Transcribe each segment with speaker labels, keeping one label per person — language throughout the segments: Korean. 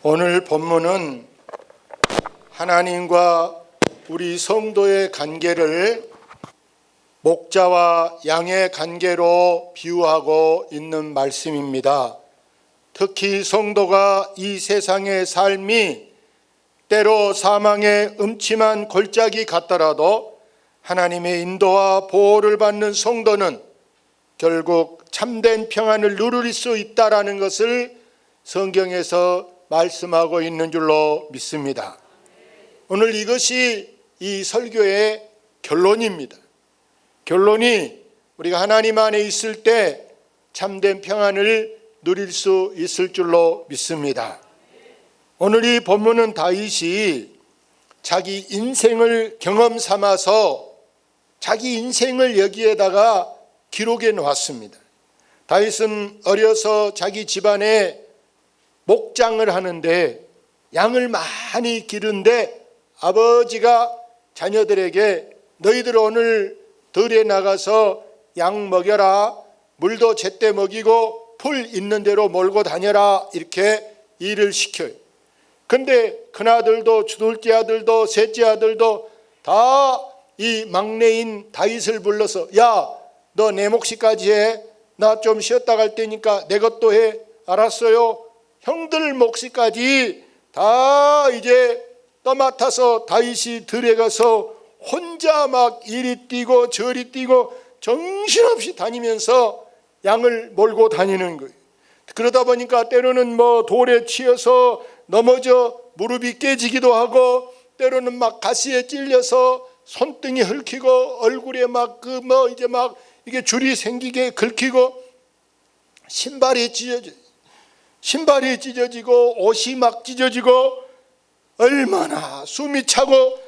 Speaker 1: 오늘 본문은 하나님과 우리 성도의 관계를 목자와 양의 관계로 비유하고 있는 말씀입니다. 특히 성도가 이 세상의 삶이 때로 사망의 음침한 골짜기 같더라도 하나님의 인도와 보호를 받는 성도는 결국 참된 평안을 누릴 수 있다라는 것을 성경에서 말씀하고 있는 줄로 믿습니다. 오늘 이것이 이 설교의 결론입니다. 결론이 우리가 하나님 안에 있을 때 참된 평안을 누릴 수 있을 줄로 믿습니다. 오늘 이 본문은 다윗이 자기 인생을 경험 삼아서 자기 인생을 여기에다가 기록해 놓았습니다. 다윗은 어려서 자기 집안에 목장을 하는데 양을 많이 기른데 아버지가 자녀들에게 너희들 오늘 들에 나가서 양 먹여라, 물도 제때 먹이고 풀 있는 대로 몰고 다녀라, 이렇게 일을 시켜요. 근데 큰아들도 둘째 아들도 셋째 아들도 다 이 막내인 다윗을 불러서 야, 너 내 몫이까지 해. 나 좀 쉬었다 갈 테니까 내 것도 해. 알았어요. 형들 몫이까지 다 이제 떠맡아서 다윗이 들에 가서 혼자 막 이리 뛰고 저리 뛰고 정신없이 다니면서 양을 몰고 다니는 거예요. 그러다 보니까 때로는 돌에 치여서 넘어져 무릎이 깨지기도 하고, 때로는 막 가시에 찔려서 손등이 헐키고 얼굴에 이게 줄이 생기게 긁히고 신발이 찢어지고 옷이 막 찢어지고 얼마나 숨이 차고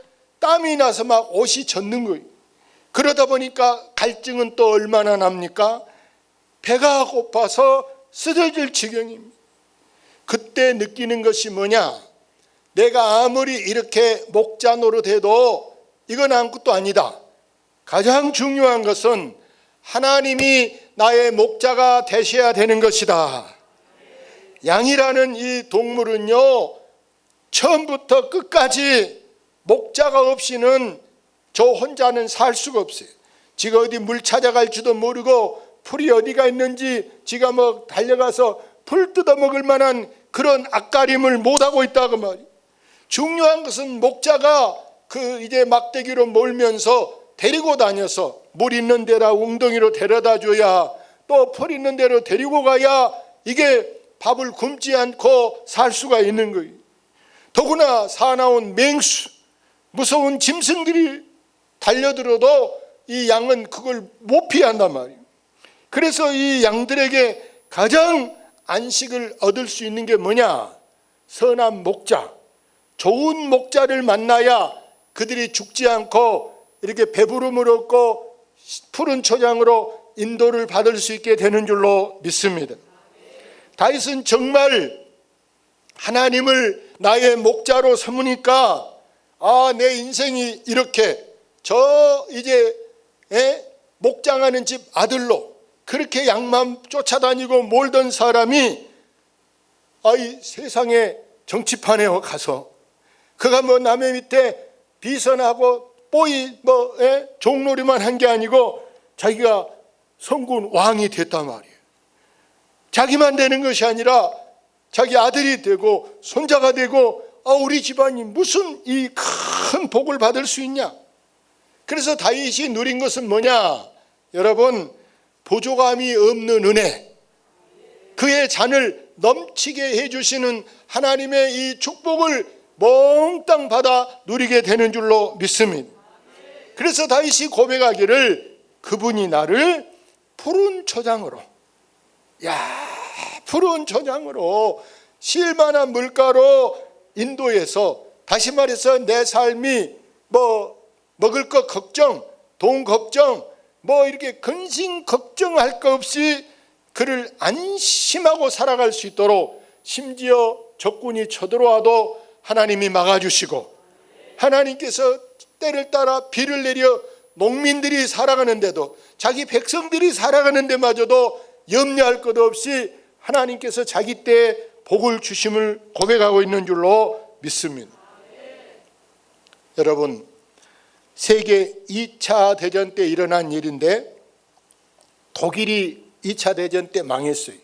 Speaker 1: 땀이 나서 막 옷이 젖는 거예요. 그러다 보니까 갈증은 또 얼마나 납니까? 배가 고파서 쓰러질 지경입니다. 그때 느끼는 것이 뭐냐? 내가 아무리 이렇게 목자 노릇해도 이건 아무것도 아니다. 가장 중요한 것은 하나님이 나의 목자가 되셔야 되는 것이다. 양이라는 이 동물은요, 처음부터 끝까지 목자가 없이는 저 혼자는 살 수가 없어요. 지가 어디 물 찾아갈지도 모르고 풀이 어디가 있는지 지가 달려가서 풀 뜯어 먹을 만한 그런 앞가림을 못하고 있다고 말이에요. 중요한 것은 목자가 이제 막대기로 몰면서 데리고 다녀서 물 있는 데라 웅덩이로 데려다 줘야, 또 풀 있는 데로 데리고 가야 이게 밥을 굶지 않고 살 수가 있는 거예요. 더구나 사나운 맹수, 무서운 짐승들이 달려들어도 이 양은 그걸 못 피한단 말이에요. 그래서 이 양들에게 가장 안식을 얻을 수 있는 게 뭐냐? 선한 목자, 좋은 목자를 만나야 그들이 죽지 않고 이렇게 배부름을 얻고 푸른 초장으로 인도를 받을 수 있게 되는 줄로 믿습니다. 다윗은 정말 하나님을 나의 목자로 삼으니까 내 인생이 이렇게 이제 목장하는 집 아들로 그렇게 양만 쫓아다니고 몰던 사람이 이 세상의 정치판에 가서 그가 남의 밑에 비선하고 뽀이 종놀이만 한 게 아니고 자기가 성군 왕이 됐단 말이에요. 자기만 되는 것이 아니라 자기 아들이 되고 손자가 되고 우리 집안이 무슨 이 큰 복을 받을 수 있냐? 그래서 다윗이 누린 것은 뭐냐? 여러분, 보조감이 없는 은혜, 그의 잔을 넘치게 해주시는 하나님의 이 축복을 몽땅 받아 누리게 되는 줄로 믿습니다. 그래서 다윗이 고백하기를 그분이 나를 푸른 초장으로, 푸른 초장으로 쉴만한 물가로 인도해서, 다시 말해서 내 삶이 먹을 것 걱정, 돈 걱정, 이렇게 근심 걱정할 거 없이 그를 안심하고 살아갈 수 있도록, 심지어 적군이 쳐들어와도 하나님이 막아주시고, 하나님께서 때를 따라 비를 내려 농민들이 살아가는데도, 자기 백성들이 살아가는 데마저도 염려할 것 없이 하나님께서 자기 때에 복을 주심을 고백하고 있는 줄로 믿습니다. 여러분, 세계 2차 대전 때 일어난 일인데 독일이 2차 대전 때 망했어요.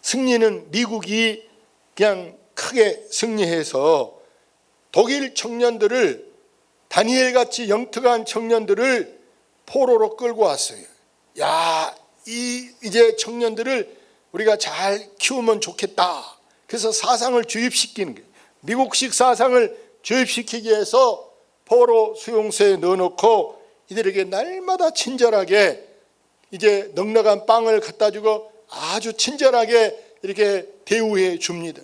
Speaker 1: 승리는 미국이 그냥 크게 승리해서 독일 청년들을, 다니엘같이 영특한 청년들을 포로로 끌고 왔어요. 야, 이제 청년들을 우리가 잘 키우면 좋겠다. 그래서 사상을 주입시키는 거예요. 미국식 사상을 주입시키기 위해서 포로 수용소에 넣어놓고 이들에게 날마다 친절하게 이제 넉넉한 빵을 갖다 주고 아주 친절하게 이렇게 대우해 줍니다.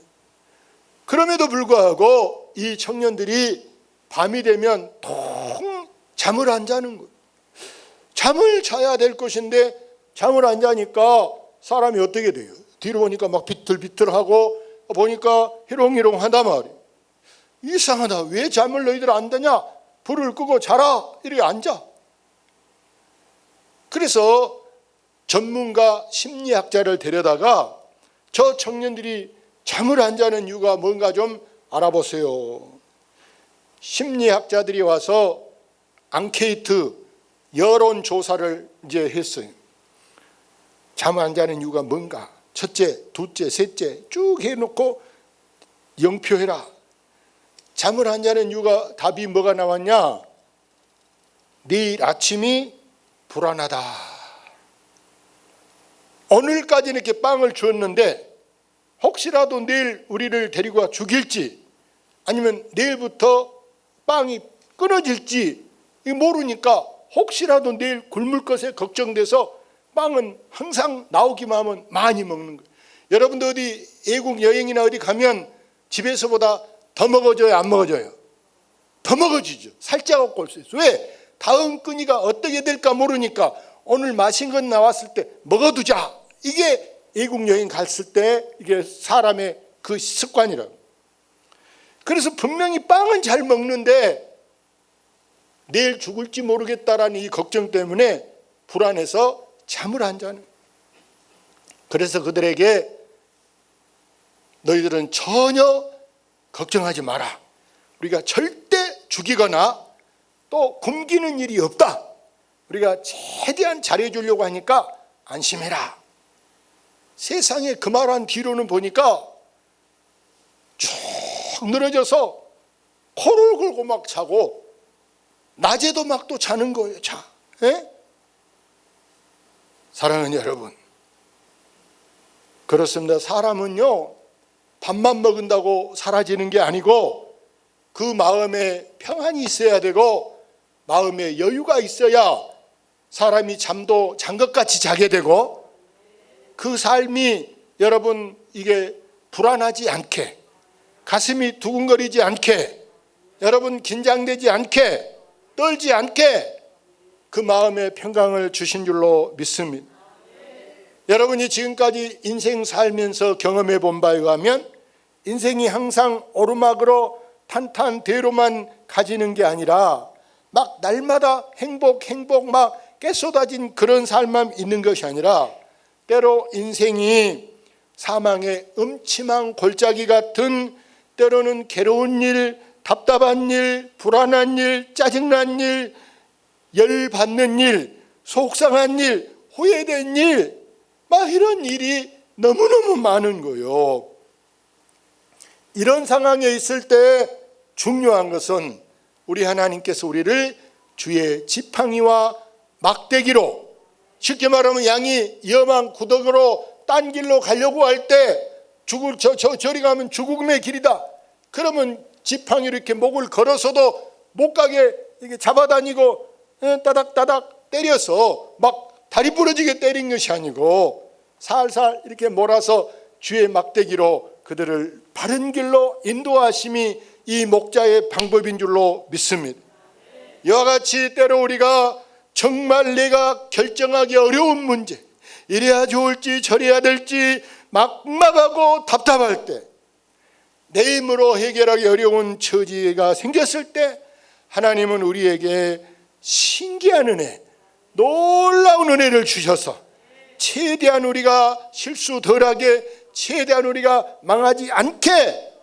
Speaker 1: 그럼에도 불구하고 이 청년들이 밤이 되면 통 잠을 안 자는 거예요. 잠을 자야 될 것인데 잠을 안 자니까 사람이 어떻게 돼요? 뒤로 보니까 막 비틀비틀하고 보니까 희롱희롱하단 말이에요. 이상하다. 왜 잠을 너희들 안 자냐? 불을 끄고 자라. 이렇게 앉아. 그래서 전문가 심리학자를 데려다가 저 청년들이 잠을 안 자는 이유가 뭔가 좀 알아보세요. 심리학자들이 와서 앙케이트 여론조사를 이제 했어요. 잠 안 자는 이유가 뭔가? 첫째, 둘째, 셋째 쭉 해놓고 영표해라. 잠을 안 자는 이유가 답이 뭐가 나왔냐? 내일 아침이 불안하다. 오늘까지는 이렇게 빵을 주었는데 혹시라도 내일 우리를 데리고 와 죽일지 아니면 내일부터 빵이 끊어질지 모르니까 혹시라도 내일 굶을 것에 걱정돼서 빵은 항상 나오기만 하면 많이 먹는 거예요. 여러분도 어디 외국 여행이나 어디 가면 집에서보다 더 먹어져요, 안 먹어져요? 더 먹어지죠. 살찌고 꼴 수 있어요. 왜? 다음 끈이가 어떻게 될까 모르니까 오늘 마신 건 나왔을 때 먹어두자. 이게 외국 여행 갔을 때 이게 사람의 그 습관이라고. 그래서 분명히 빵은 잘 먹는데 내일 죽을지 모르겠다라는 이 걱정 때문에 불안해서 잠을 안 자는. 그래서 그들에게 너희들은 전혀 걱정하지 마라. 우리가 절대 죽이거나 또 굶기는 일이 없다. 우리가 최대한 잘해주려고 하니까 안심해라. 세상에 그 말한 뒤로는 보니까 쭉 늘어져서 코를 골고 막 자고 낮에도 막 또 자는 거예요. 자, 예? 사랑하는 여러분, 그렇습니다. 사람은요 밥만 먹은다고 사라지는 게 아니고 그 마음에 평안이 있어야 되고 마음에 여유가 있어야 사람이 잠도 잔 것 같이 자게 되고 그 삶이 여러분 이게 불안하지 않게 가슴이 두근거리지 않게 여러분 긴장되지 않게 떨지 않게 그 마음에 평강을 주신 줄로 믿습니다. 여러분이 지금까지 인생 살면서 경험해 본 바에 의하면 인생이 항상 오르막으로 탄탄대로만 가지는 게 아니라 막 날마다 행복 막 깨쏟아진 그런 삶만 있는 것이 아니라 때로 인생이 사망의 음침한 골짜기 같은 때로는 괴로운 일, 답답한 일, 불안한 일, 짜증난 일, 열받는 일, 속상한 일, 후회된 일, 막 이런 일이 너무너무 많은 거예요. 이런 상황에 있을 때 중요한 것은 우리 하나님께서 우리를 주의 지팡이와 막대기로, 쉽게 말하면 양이 위험한 구덩이로 딴 길로 가려고 할 때 저리 가면 죽음의 길이다. 그러면 지팡이로 이렇게 목을 걸어서도 못 가게 이렇게 잡아다니고 따닥따닥 때려서 막 다리 부러지게 때린 것이 아니고 살살 이렇게 몰아서 주의 막대기로 그들을 바른 길로 인도하심이 이 목자의 방법인 줄로 믿습니다. 이와 같이 때로 우리가 정말 내가 결정하기 어려운 문제, 이래야 좋을지 저래야 될지 막막하고 답답할 때, 내 힘으로 해결하기 어려운 처지가 생겼을 때 하나님은 우리에게 신기한 은혜, 놀라운 은혜를 주셔서 최대한 우리가 실수 덜하게 최대한 우리가 망하지 않게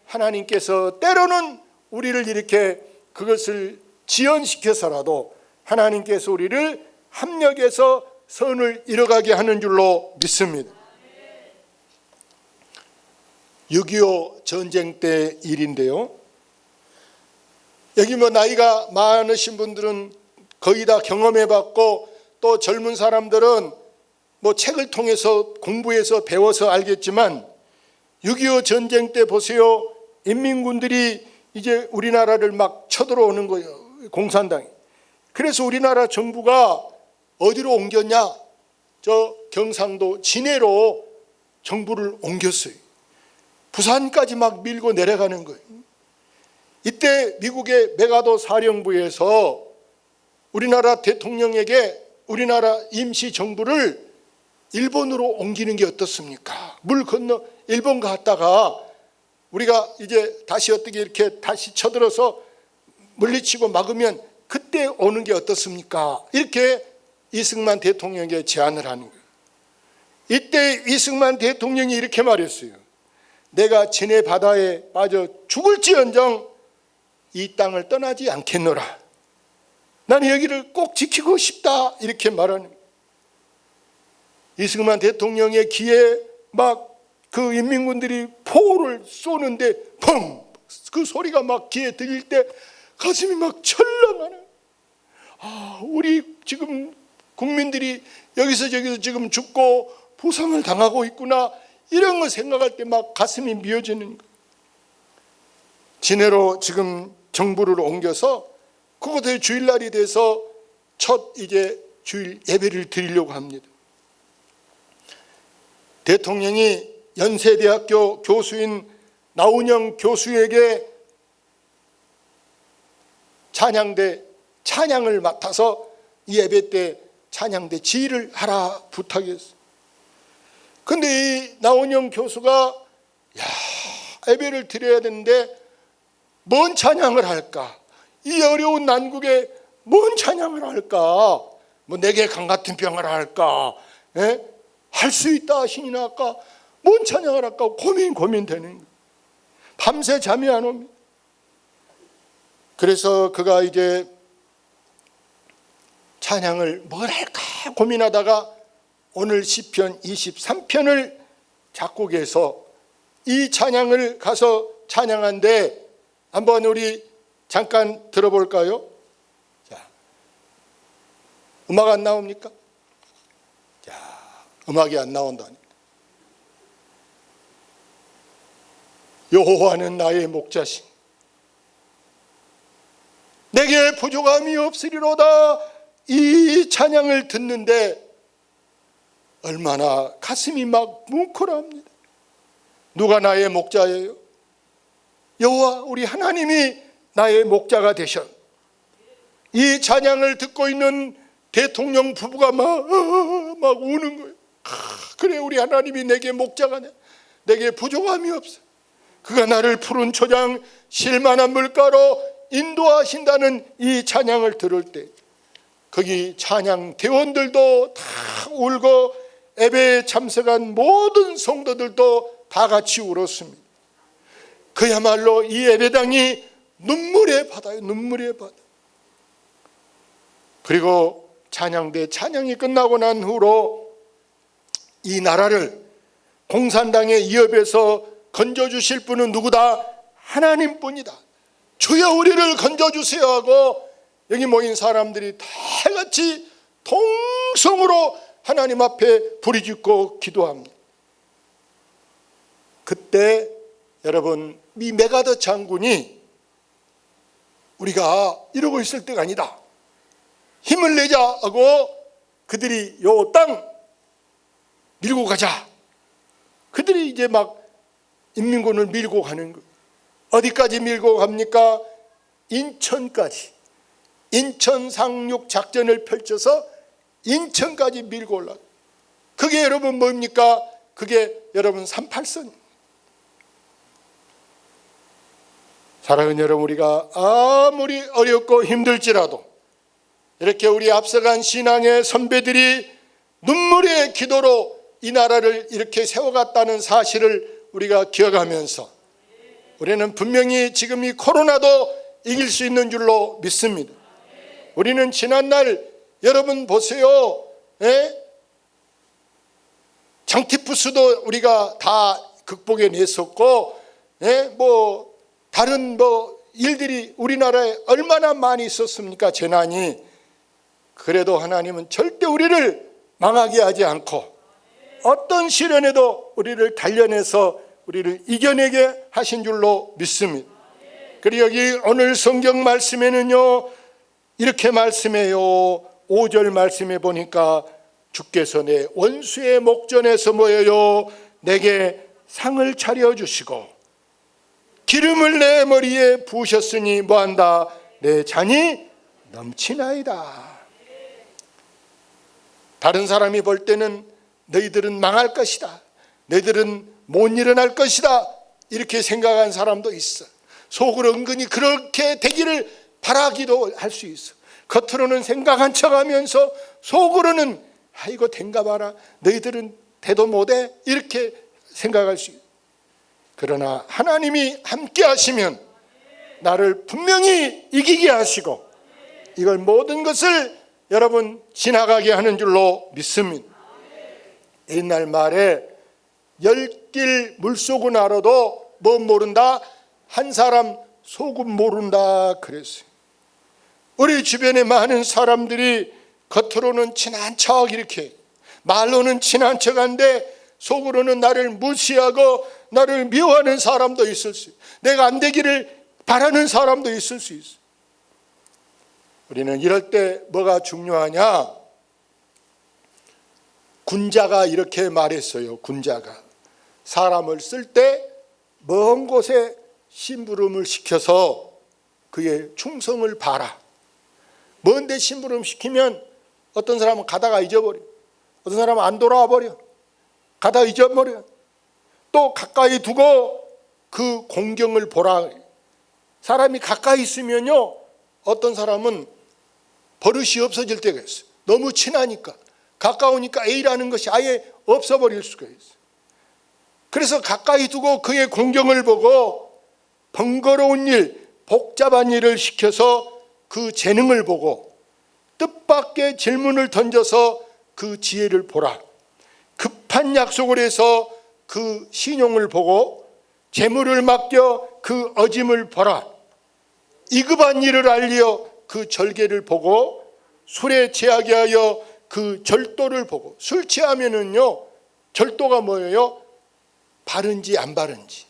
Speaker 1: 하나님께서 때로는 우리를 이렇게 그것을 지연시켜서라도 하나님께서 우리를 합력해서 선을 이뤄가게 하는 줄로 믿습니다. 6.25 전쟁 때 일인데요, 여기 나이가 많으신 분들은 거의 다 경험해봤고, 또 젊은 사람들은 책을 통해서 공부해서 배워서 알겠지만, 6.25 전쟁 때 보세요. 인민군들이 이제 우리나라를 막 쳐들어오는 거예요, 공산당이. 그래서 우리나라 정부가 어디로 옮겼냐? 저 경상도 진해로 정부를 옮겼어요. 부산까지 막 밀고 내려가는 거예요. 이때 미국의 메가도 사령부에서 우리나라 대통령에게 우리나라 임시정부를 일본으로 옮기는 게 어떻습니까? 물 건너 일본 갔다가 우리가 이제 다시 어떻게 이렇게 다시 쳐들어서 물리치고 막으면 그때 오는 게 어떻습니까? 이렇게 이승만 대통령에게 제안을 하는 거예요. 이때 이승만 대통령이 이렇게 말했어요. 내가 진해 바다에 빠져 죽을지언정 이 땅을 떠나지 않겠노라. 나는 여기를 꼭 지키고 싶다. 이렇게 말하는 거예요. 이승만 대통령의 귀에 막 그 인민군들이 포를 쏘는데 펑! 그 소리가 막 귀에 들릴 때 가슴이 막 철렁하네. 우리 지금 국민들이 여기서 저기서 지금 죽고 부상을 당하고 있구나. 이런 거 생각할 때 막 가슴이 미어지는 거예요. 진해로 지금 정부를 옮겨서 그곳에 주일날이 돼서 첫 이제 주일 예배를 드리려고 합니다. 대통령이 연세대학교 교수인 나운영 교수에게 찬양을 맡아서 이 예배 때 찬양대 지휘를 하라 부탁했어요. 근데 이 나운영 교수가 예배를 드려야 되는데 뭔 찬양을 할까? 이 어려운 난국에 뭔 찬양을 할까? 내게 강 같은 병을 할까? 할 수 있다 신이 나까? 뭔 찬양을 할까? 고민되는 거예요. 밤새 잠이 안 옵니다. 그래서 그가 이제 찬양을 뭘 할까 고민하다가 오늘 시편 23편을 작곡해서 이 찬양을 가서 찬양한데 한번 우리 잠깐 들어볼까요? 자, 음악 안 나옵니까? 자, 음악이 안 나온다니. 여호와는 나의 목자시니 내게 부족함이 없으리로다. 이 찬양을 듣는데 얼마나 가슴이 막 뭉클합니다. 누가 나의 목자예요? 여호와 우리 하나님이 나의 목자가 되셔. 이 찬양을 듣고 있는 대통령 부부가 막 우는 거예요. 그래 우리 하나님이 내게 목자가 돼. 내게 부족함이 없어. 그가 나를 푸른 초장 실만한 물가로 인도하신다는 이 찬양을 들을 때 거기 찬양 대원들도 다 울고 예배에 참석한 모든 성도들도 다 같이 울었습니다. 그야말로 이 예배당이 눈물의 바다예요. 눈물의 바다. 그리고 찬양이 끝나고 난 후로 이 나라를 공산당의 위협에서 건져주실 분은 누구다? 하나님뿐이다. 주여 우리를 건져주세요 하고 여기 모인 사람들이 다 같이 통성으로 하나님 앞에 부르짖고 기도합니다. 그때 여러분 이 메가더 장군이 우리가 이러고 있을 때가 아니다. 힘을 내자 하고 그들이 요 땅 밀고 가자. 그들이 이제 막 인민군을 밀고 가는 거예요. 어디까지 밀고 갑니까? 인천까지. 인천 상륙 작전을 펼쳐서 인천까지 밀고 올라가. 그게 여러분 뭡니까? 그게 여러분 38선. 사랑하는 여러분, 우리가 아무리 어렵고 힘들지라도 이렇게 우리 앞서간 신앙의 선배들이 눈물의 기도로 이 나라를 이렇게 세워갔다는 사실을 우리가 기억하면서 우리는 분명히 지금 이 코로나도 이길 수 있는 줄로 믿습니다. 우리는 지난날 여러분 보세요. 장티푸스도 우리가 다 극복해 냈었고, 다른 일들이 우리나라에 얼마나 많이 있었습니까? 재난이. 그래도 하나님은 절대 우리를 망하게 하지 않고 어떤 시련에도 우리를 단련해서 우리를 이겨내게 하신 줄로 믿습니다. 그리고 여기 오늘 성경 말씀에는요 이렇게 말씀해요. 5절 말씀해 보니까 주께서 내 원수의 목전에서 뭐예요? 내게 상을 차려주시고 기름을 내 머리에 부으셨으니 뭐한다? 내 잔이 넘치나이다. 다른 사람이 볼 때는 너희들은 망할 것이다, 너희들은 못 일어날 것이다, 이렇게 생각한 사람도 있어. 속으로 은근히 그렇게 되기를 바라기도 할 수 있어. 겉으로는 생각한 척하면서 속으로는 이거 된가 봐라, 너희들은 돼도 못해, 이렇게 생각할 수 있어. 그러나 하나님이 함께 하시면 나를 분명히 이기게 하시고 이걸 모든 것을 여러분 지나가게 하는 줄로 믿습니다. 옛날 말에 10길 물속은 알아도 뭐 모른다? 한 사람 속은 모른다 그랬어요. 우리 주변에 많은 사람들이 겉으로는 친한 척 이렇게 말로는 친한 척한데 속으로는 나를 무시하고 나를 미워하는 사람도 있을 수 있어요. 내가 안 되기를 바라는 사람도 있을 수 있어요. 우리는 이럴 때 뭐가 중요하냐? 군자가 이렇게 말했어요. 군자가 사람을 쓸 때 먼 곳에 심부름을 시켜서 그의 충성을 봐라. 먼데 심부름 시키면 어떤 사람은 가다가 잊어버려, 어떤 사람은 안 돌아와 버려, 가다가 잊어버려. 또 가까이 두고 그 공경을 보라. 사람이 가까이 있으면요 어떤 사람은 버릇이 없어질 때가 있어요. 너무 친하니까, 가까우니까 A라는 것이 아예 없어버릴 수가 있어요. 그래서 가까이 두고 그의 공경을 보고 번거로운 일, 복잡한 일을 시켜서 그 재능을 보고 뜻밖의 질문을 던져서 그 지혜를 보라. 급한 약속을 해서 그 신용을 보고 재물을 맡겨 그 어짐을 보라. 이급한 일을 알려 그 절개를 보고 술에 취하게 하여 그 절도를 보고. 술 취하면은요 절도가 뭐예요? 바른지 안 바른지.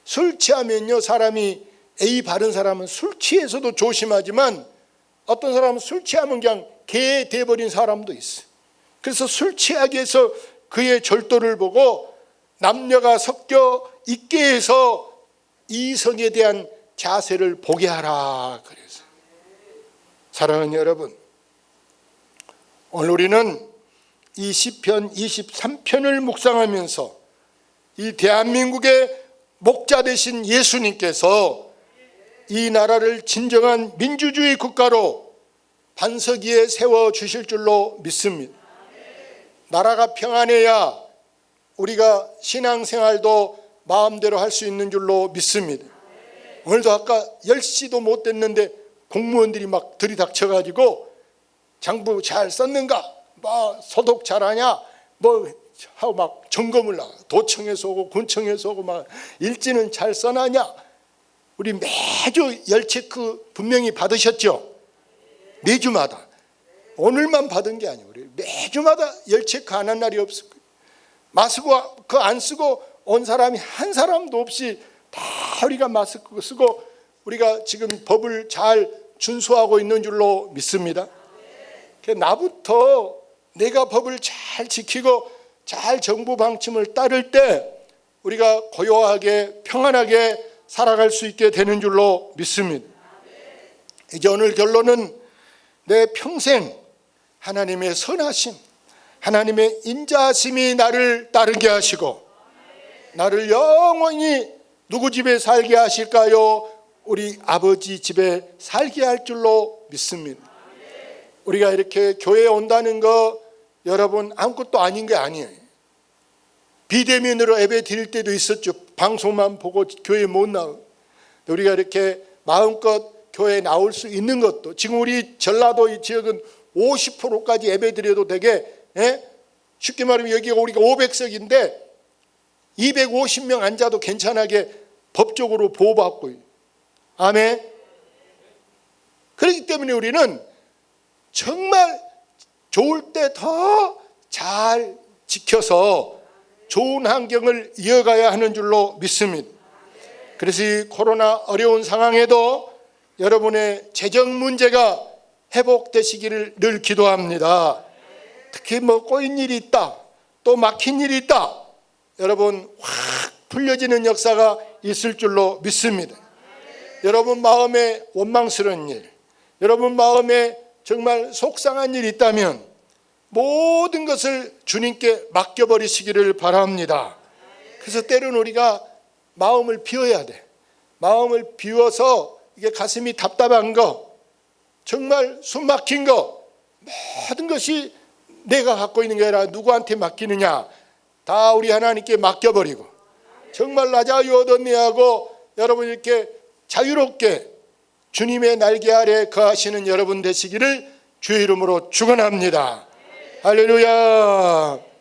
Speaker 1: 술 취하면요 사람이 A 바른 사람은 술 취해서도 조심하지만 어떤 사람은 술 취하면 그냥 개 돼버린 사람도 있어. 그래서 술 취하게 해서 그의 절도를 보고 남녀가 섞여 있게 해서 이성에 대한 자세를 보게 하라 그래서. 사랑하는 여러분, 오늘 우리는 이 시편 23편을 묵상하면서 이 대한민국의 목자 되신 예수님께서 이 나라를 진정한 민주주의 국가로 반석 위에 세워주실 줄로 믿습니다. 나라가 평안해야 우리가 신앙생활도 마음대로 할 수 있는 줄로 믿습니다. 오늘도 아까 10시도 못 됐는데 공무원들이 막 들이닥쳐가지고 장부 잘 썼는가, 뭐 소독 잘하냐, 뭐 하고 막 점검을 나가. 도청에서 오고 군청에서 오고 막 일지는 잘 써놨냐. 우리 매주 열 체크 분명히 받으셨죠? 매주마다. 오늘만 받은 게 아니에요. 우리 매주마다 열 체크 안 한 날이 없을 거예요. 마스크 그 안 쓰고 온 사람이 한 사람도 없이 다 우리가 마스크 쓰고 우리가 지금 법을 잘 준수하고 있는 줄로 믿습니다. 나부터 내가 법을 잘 지키고 잘 정부 방침을 따를 때 우리가 고요하게 평안하게 살아갈 수 있게 되는 줄로 믿습니다. 이제 오늘 결론은 내 평생 하나님의 선하심, 하나님의 인자하심이 나를 따르게 하시고 나를 영원히 누구 집에 살게 하실까요? 우리 아버지 집에 살게 할 줄로 믿습니다. 우리가 이렇게 교회에 온다는 거 여러분 아무것도 아닌 게 아니에요. 비대면으로 예배 드릴 때도 있었죠. 방송만 보고 교회 못 나오고. 우리가 이렇게 마음껏 교회에 나올 수 있는 것도, 지금 우리 전라도 이 지역은 50%까지 예배 드려도 되게, 쉽게 말하면 여기가 우리가 500석인데 250명 앉아도 괜찮게 법적으로 보호받고 있어요. 아멘. 그렇기 때문에 우리는 정말 좋을 때 더 잘 지켜서 좋은 환경을 이어가야 하는 줄로 믿습니다. 그래서 이 코로나 어려운 상황에도 여러분의 재정 문제가 회복되시기를 늘 기도합니다. 특히 꼬인 일이 있다, 또 막힌 일이 있다, 여러분 확 풀려지는 역사가 있을 줄로 믿습니다. 여러분 마음에 원망스러운 일, 여러분 마음에 정말 속상한 일이 있다면 모든 것을 주님께 맡겨버리시기를 바랍니다. 그래서 때로는 우리가 마음을 비워야 돼. 마음을 비워서 이게 가슴이 답답한 거, 정말 숨 막힌 거, 모든 것이 내가 갖고 있는 게 아니라 누구한테 맡기느냐, 다 우리 하나님께 맡겨버리고 정말 나자유어던네하고 여러분 이렇게 자유롭게 주님의 날개 아래 거하시는 여러분 되시기를 주의 이름으로 축원합니다. 할렐루야.